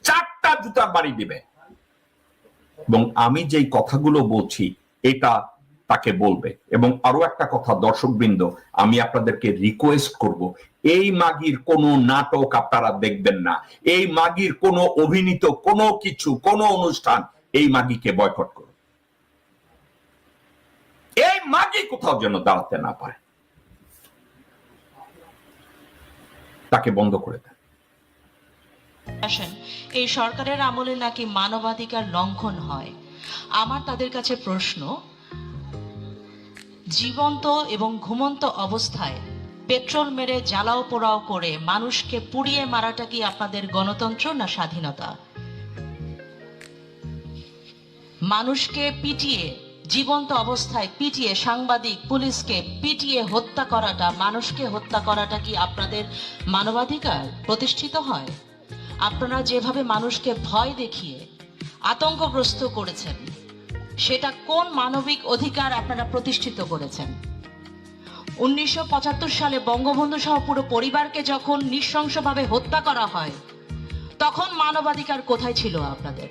4টা জুতার বাড়ি দিবে। এবং আমি যেই কথাগুলো বলছি এটা তাকে বলবে। এবং আরো একটা কথা দর্শকবৃন্দ, আমি আপনাদেরকে রিকোয়েস্ট করব, এই মাগির কোনো নাটক আপনারা দেখবেন না, এই মাগির কোনো অভিনীত কোনো কিছু, কোনো অনুষ্ঠান, এই মাগিকে বয়কট করুন। এই মাগি কোথাও যেন দাঁড়াতে না পারে, তাকে বন্ধ করে দেন। আসেন, এই সরকারের আমলে নাকি মানবাধিকার লঙ্ঘন হয়। আমার তাদের কাছে প্রশ্ন, জীবন্ত এবং ঘুমন্ত অবস্থায় পেট্রোল মেরে জ্বালাও পোড়াও করে মানুষকে পুড়িয়ে মারাটা কি আপনাদের গণতন্ত্র না স্বাধীনতা? মানুষকে পিটিয়ে, জীবন্ত অবস্থায় পিটিয়ে, সাংবাদিক পুলিশকে পিটিয়ে হত্যা করাটা, মানুষকে হত্যা করাটা কি আপনাদের মানবাধিকার প্রতিষ্ঠিত হয়? আপনারা যেভাবে মানুষকে ভয় দেখিয়ে আতঙ্কগ্রস্ত করেছেন, সেটা কোন মানবিক অধিকার আপনারা প্রতিষ্ঠিত করেছেন? 1975 সালে বঙ্গবন্ধু সহ পুরো পরিবারকে যখন নৃশংসভাবে হত্যা করা হয়, তখন মানবাধিকার কোথায় ছিল আপনাদের?